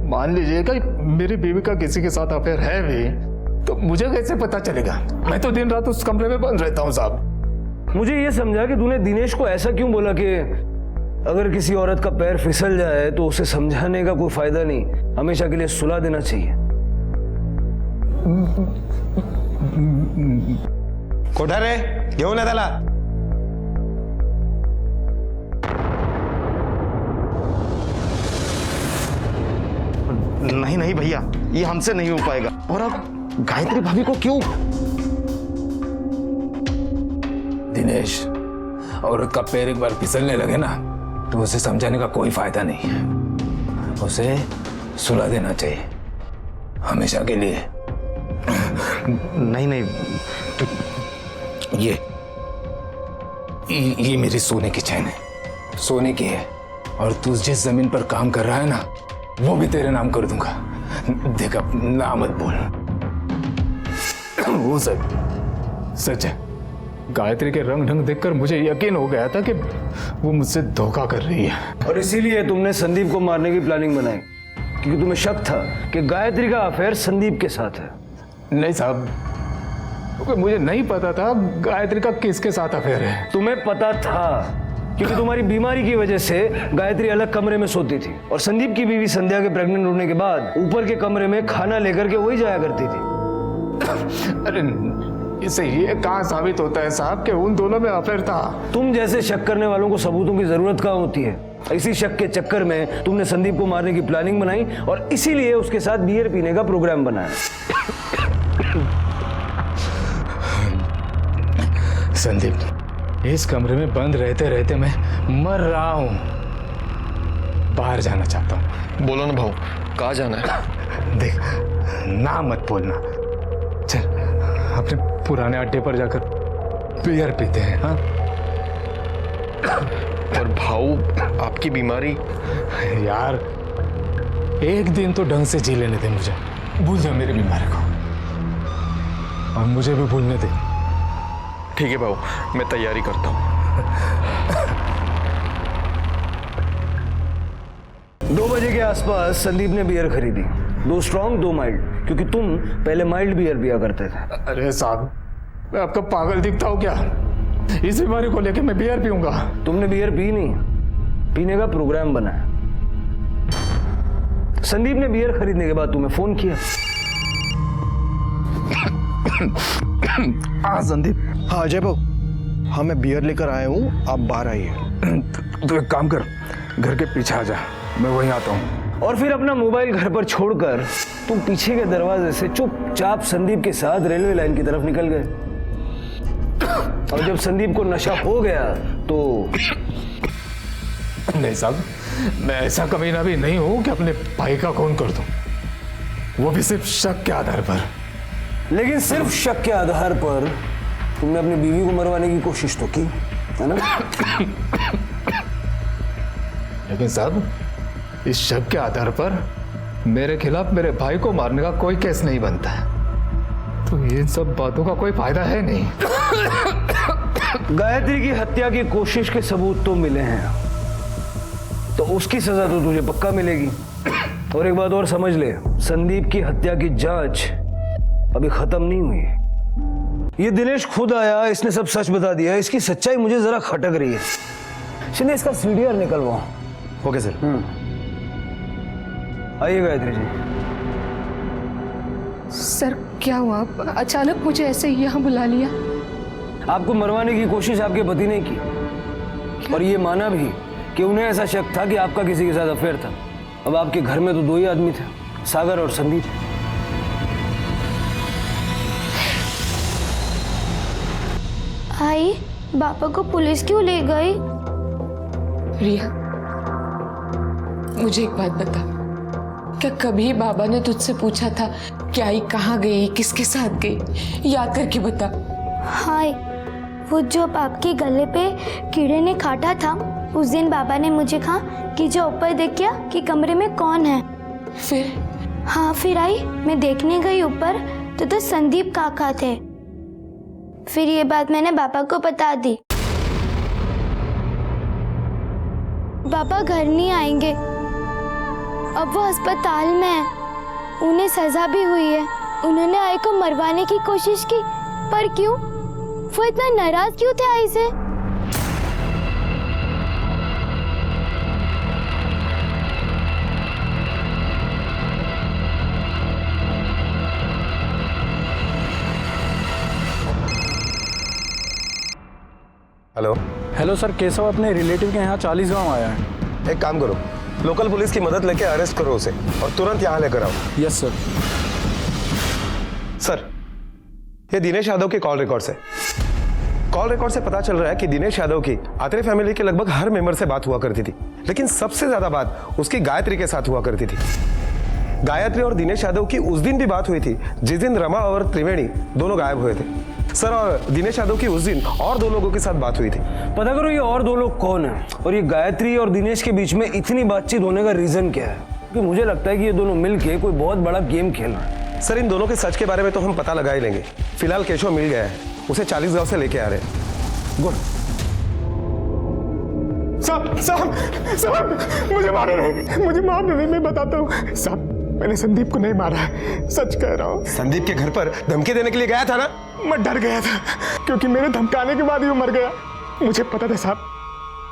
S6: मान लीजिएगा मेरी बीवी का किसी के साथ अफेयर है भी, तो मुझे कैसे पता चलेगा? मैं तो दिन रात उस कमरे में बंद रहता हूँ साहब।
S8: मुझे ये समझा कि तूने दिनेश को ऐसा क्यों बोला कि अगर किसी औरत का पैर फिसल जाए तो उसे समझाने का कोई फायदा नहीं, हमेशा के लिए सुला देना चाहिए।
S4: कोठा रे घेऊन ये त्याला।
S17: नहीं नहीं भैया, ये हमसे नहीं हो पाएगा। और अब गायत्री भाभी को क्यों?
S6: दिनेश, औरत का पैर एक बार फिसलने लगे ना तो उसे समझाने का कोई फायदा नहीं है, उसे सुला देना चाहिए हमेशा के लिए।
S17: नहीं नहीं,
S6: ये मेरी सोने की चैन है, सोने की है, और तू जिस जमीन पर काम कर रहा है ना वो भी तेरे नाम कर दूंगा। देख, अब ना मत बोल। वो सच है। गायत्री के रंग ढंग देखकर मुझे यकीन हो गया था कि वो मुझसे धोखा कर रही है,
S8: और इसीलिए तुमने संदीप को मारने की प्लानिंग बनाई क्योंकि तुम्हें शक था कि गायत्री का अफेयर संदीप के साथ है।
S6: नहीं साहब, क्योंकि मुझे नहीं पता था गायत्री का किसके साथ अफेयर है।
S8: तुम्हें पता था क्योंकि तुम्हारी बीमारी की वजह से गायत्री अलग कमरे में सोती थी और संदीप की बीवी संध्या के प्रेग्नेंट होने के बाद ऊपर के कमरे में खाना लेकर के वही जाया करती थी।
S6: अरे इससे ये कहाँ साबित होता है साहब कि उन दोनों में अफेयर था?
S8: तुम जैसे शक करने वालों को सबूतों की जरूरत कहाँ होती है? इसी शक के चक्कर में तुमने संदीप को मारने की प्लानिंग बनाई और इसीलिए उसके साथ बियर पीने का प्रोग्राम बनाया।
S6: संदीप, इस कमरे में बंद रहते रहते मैं मर रहा हूं, बाहर जाना चाहता हूं।
S12: बोलो ना भाऊ, कहाँ जाना है?
S6: देख, ना मत बोलना, चल अपने पुराने अड्डे पर जाकर बियर पीते हैं। हाँ,
S12: और भाऊ आपकी बीमारी?
S6: यार एक दिन तो ढंग से जी लेने दे मुझे, भूल जा मेरी बीमारी को और मुझे भी भूलने दे।
S12: ठीक है भाऊ, मैं तैयारी करता हूँ।
S8: 2 बजे के आसपास संदीप ने बियर खरीदी, 2 स्ट्रॉन्ग 2 माइल्ड, क्योंकि तुम पहले माइल्ड बियर पिया करते थे।
S6: अरे साहब, मैं आपका पागल दिखता हूँ क्या? इस बीमारी को लेके मैं बियर पीऊंगा?
S8: तुमने बियर पी नहीं, पीने का प्रोग्राम बनाया। संदीप ने बियर खरीदने के बाद तुम्हें फोन किया।
S12: हाँ संदीप। हाँ अजय भाऊ, हाँ मैं बियर लेकर आया हूँ, आप बाहर आइए।
S6: तो एक काम कर, घर के पीछे आ जा, मैं वहीं आता हूँ।
S8: और फिर अपना मोबाइल घर पर छोड़कर तुम पीछे के दरवाजे से चुपचाप संदीप के साथ रेलवे लाइन की तरफ निकल गए। और जब संदीप को नशा हो गया तो
S6: नहीं साहब, मैं ऐसा कमीना भी नहीं हूं कि अपने भाई का खून कर दूं, वो भी सिर्फ शक के आधार पर।
S8: लेकिन सिर्फ शक के आधार पर तुमने अपनी बीवी को मरवाने की कोशिश तो की, है ना?
S6: लेकिन साहब, इस शक के आधार पर मेरे खिलाफ मेरे भाई को मारने का कोई केस नहीं बनता है, तो इन सब बातों का कोई फायदा है नहीं।
S8: गायत्री की हत्या की कोशिश के सबूत तो मिले हैं, तो उसकी सजा तो तुझे पक्का मिलेगी। और एक बात और समझ ले, संदीप की हत्या की जांच अभी खत्म नहीं हुई। ये दिनेश खुद आया, इसने सब सच बता दिया, इसकी सच्चाई मुझे जरा खटक रही है। शिंदे, इसका सीडीआर निकलवाओ।
S4: Okay sir.
S8: आइए गायत्री जी।
S5: सर क्या हुआ, अचानक मुझे ऐसे यहाँ बुला लिया?
S8: आपको मरवाने की कोशिश आपके पति ने की और ये माना भी कि उन्हें ऐसा शक था कि आपका किसी के साथ अफेयर था। अब आपके घर में तो 2 ही आदमी थे, सागर और संदीप।
S2: आई, पापा को पुलिस क्यों ले गई?
S5: रिया, मुझे एक बात बता, क्या कभी बाबा ने तुझसे पूछा था क्या आई कहाँ गई, किसके साथ गई? याद करके बता।
S2: हाँ, वो जो आपके गले पे कीड़े ने काटा था, उस दिन बाबा ने मुझे कहा कि जो ऊपर देख क्या कि कमरे में कौन है।
S5: फिर?
S2: हाँ, फिर आई, मैं देखने गई ऊपर तो संदीप काका थे। फिर ये बात मैंने पापा को बता दी। पापा घर नहीं आएंगे, अब वो अस्पताल में है, उन्हें सजा भी हुई है। उन्होंने आई को मरवाने की कोशिश की, पर क्यों? वो इतना नाराज क्यों थे आई से?
S4: हेलो।
S14: हेलो सर, केशव अपने रिलेटिव के यहाँ 40 गांव आया है।
S4: एक काम करो, लोकल पुलिस की मदद लेके अरेस्ट करो उसे और तुरंत यहाँ लेकर आओ।
S14: Yes sir.
S4: सर, ये दिनेश यादव के कॉल रिकॉर्ड से पता चल रहा है कि दिनेश यादव की आत्रे फैमिली के लगभग हर मेंबर से बात हुआ करती थी, लेकिन सबसे ज्यादा बात उसकी गायत्री के साथ हुआ करती थी। गायत्री और दिनेश यादव की उस दिन भी बात हुई थी जिस दिन रमा और त्रिवेणी दोनों गायब हुए थे। सर, और दिनेश यादव की उस दिन और 2 लोगों के साथ बात हुई थी।
S8: पता करो ये और 2 लोग कौन है और ये गायत्री और दिनेश के बीच में इतनी बातचीत होने का रीजन क्या है? क्योंकि मुझे लगता है कि ये दोनों मिलके कोई बहुत बड़ा गेम खेल रहे हैं।
S4: सर, इन दोनों के सच के बारे में तो हम पता लगा ही लेंगे। फिलहाल केशव मिल गया है, उसे 40 गांव से लेके आ रहे हैं। गुड।
S12: साहब, मुझे मारो नहीं, मुझे मारना नहीं, मैं बताता हूँ साहब, मैंने संदीप को नहीं मारा है, सच कह रहा हूँ।
S4: संदीप के घर पर धमकी देने के लिए गया था ना?
S12: मैं डर गया था क्योंकि मेरे धमकाने के बाद ही वो मर गया। मुझे पता था साहब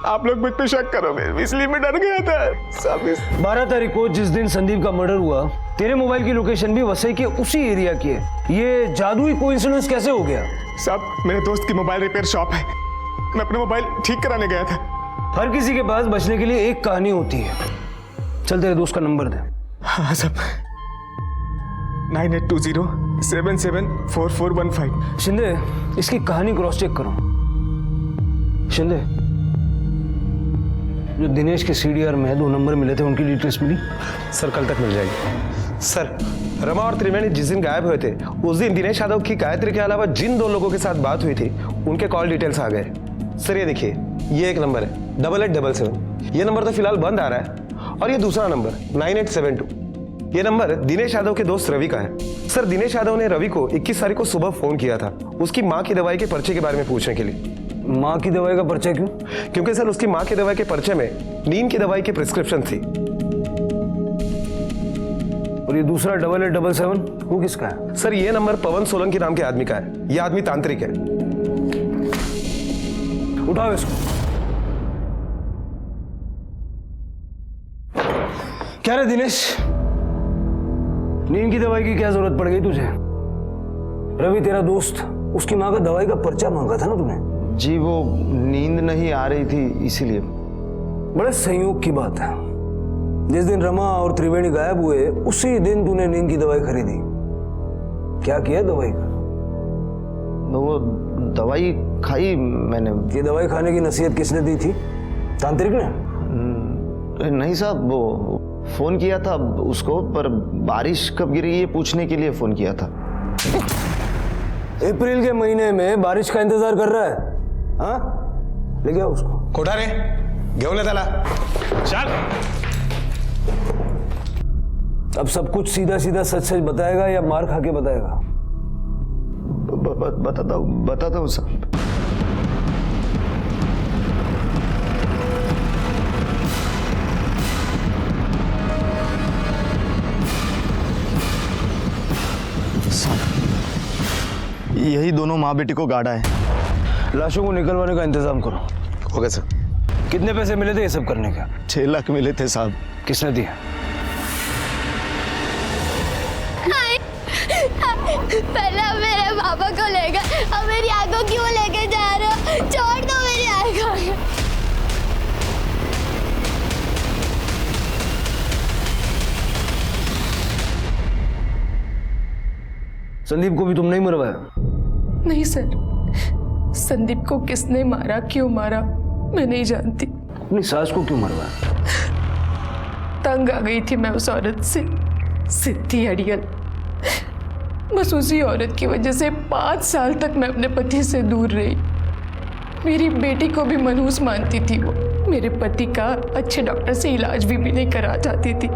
S12: आप लोग मुझ पे शक करोगे, इसलिए मैं डर गया था साहब।
S8: 12 तारीख को जिस दिन संदीप का मर्डर हुआ, तेरे मोबाइल की लोकेशन भी वसई के उसी एरिया की है। ये जादुई कोइंसिडेंस कैसे हो गया?
S12: साहब, मेरे दोस्त की मोबाइल रिपेयर शॉप है, मैं अपना मोबाइल ठीक कराने गया था।
S8: हर किसी के पास बचने के लिए एक कहानी होती है। चल तेरे दोस्त का नंबर दे।
S12: हाँ साहब, 9820774415।
S8: शिंदे, इसकी कहानी क्रॉस चेक करो। शिंदे, जो दिनेश के सीडीआर में 2 नंबर मिले थे, उनकी डिटेल्स मिली?
S4: सर, कल तक मिल जाएगी। सर, रमा और त्रिवेणी जिस दिन गायब हुए थे, उस दिन दिनेश यादव की गायत्री के अलावा जिन 2 लोगों के साथ बात हुई थी, उनके कॉल डिटेल्स आ गए। सर, ये देखिए, ये एक नंबर है 8877। ये नंबर तो फिलहाल बंद आ रहा है, और ये दूसरा नंबर 9872। ये नंबर दिनेश यादव के दोस्त रवि का है। सर, दिनेश यादव ने रवि को 21 तारीख को सुबह फोन किया था उसकी माँ की दवाई के पर्चे के बारे में पूछने के लिए।
S8: माँ की दवाई का पर्चा क्यों?
S4: क्योंकि सर, उसकी माँ की दवाई के पर्चे में नींद की दवाई की प्रिस्क्रिप्शन थी।
S8: और ये दूसरा 8877 वो किसका है?
S4: सर, ये नंबर पवन सोलंकी नाम के आदमी का है। ये आदमी तांत्रिक है।
S8: उठाओ इसको। क्या रे दिनेश, नींद की दवाई की क्या जरूरत पड़ गई तुझे? रवि तेरा दोस्त, उसकी माँ का दवाई का पर्चा मांगा था ना तूने?
S17: जी, वो नींद नहीं आ रही थी इसीलिए।
S8: बड़े संयोग की बात है, जिस दिन रमा और त्रिवेणी गायब हुए उसी दिन तूने नींद की दवाई खरीदी। क्या किया दवाई का?
S17: वो दवाई खाई मैंने।
S8: ये दवाई खाने की नसीहत किसने दी थी? तांत्रिक ने?
S17: नहीं साहब, वो फोन किया था उसको, पर बारिश कब गिरी ये पूछने के लिए फोन किया था।
S8: अप्रैल के महीने में बारिश का इंतजार कर रहा है? हाँ, ले गया उसको।
S4: कोठारे घेऊन ले त्याला। चल।
S8: अब सब कुछ सीधा सीधा सच सच बताएगा या मार खा के बताएगा?
S17: बताता हूँ साहब। यही दोनों माँ बेटी को गाड़ा है।
S8: लाशों को निकलवाने का इंतजाम करो।
S4: Okay sir.
S8: कितने पैसे मिले थे ये सब करने का?
S17: 6 लाख मिले थे साहब।
S8: किसने दिया?
S2: पहले आप मेरे पापा को ले गए, अब मेरी आंखों क्यों लेके जा रहे हो? छोड़ दो मेरी आंखों।
S8: संदीप को भी तुम नहीं मरवाया?
S5: नहीं सर, संदीप को किसने मारा, क्यों मारा, मैं नहीं जानती।
S8: अपनी सास को क्यों मरवाया?
S9: तंग आ गई थी मैं उस औरत से, सिद्धि अड़ियल। बस उसी औरत की वजह से 5 साल तक मैं अपने पति से दूर रही। मेरी बेटी को भी मनहूस मानती थी वो। मेरे पति का अच्छे डॉक्टर से इलाज भी नहीं करा चाहती थी,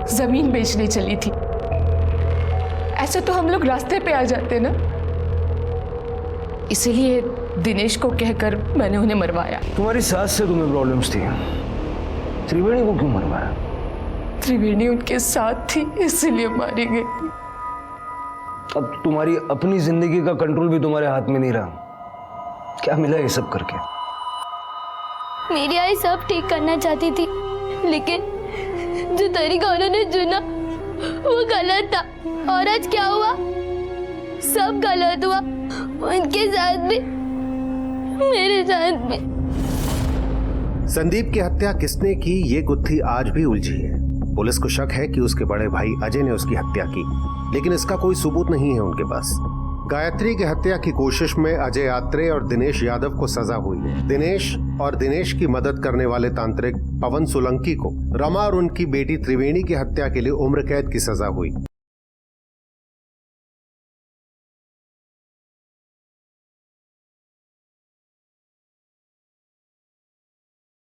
S9: जमीन बेचने चली थी। ऐसे तो हम लोग रास्ते पे आ जाते ना, इसीलिए दिनेश को कहकर मैंने उन्हें मरवाया।
S8: तुम्हारी सास से तुम्हें प्रॉब्लम्स थी, त्रिवेणी को क्यों मरवाया?
S9: त्रिवेणी उनके साथ थी, इसीलिए मारी गई।
S8: अब तुम्हारी अपनी जिंदगी का कंट्रोल भी तुम्हारे हाथ में नहीं रहा। क्या मिला ये सब करके?
S2: मेरी आई सब ठीक करना चाहती थी, लेकिन जो तरीका उन्होंने चुना वो गलत था। और आज क्या हुआ? सब गलत हुआ, उनके साथ भी, मेरे साथ भी।
S13: संदीप की हत्या किसने की ये गुत्थी आज भी उलझी है। पुलिस को शक है कि उसके बड़े भाई अजय ने उसकी हत्या की, लेकिन इसका कोई सबूत नहीं है उनके पास। गायत्री की हत्या की कोशिश में अजय आत्रे और दिनेश यादव को सजा हुई है। दिनेश और दिनेश की मदद करने वाले तांत्रिक पवन सोलंकी को रमा और उनकी बेटी त्रिवेणी की हत्या के लिए उम्र कैद की सजा हुई।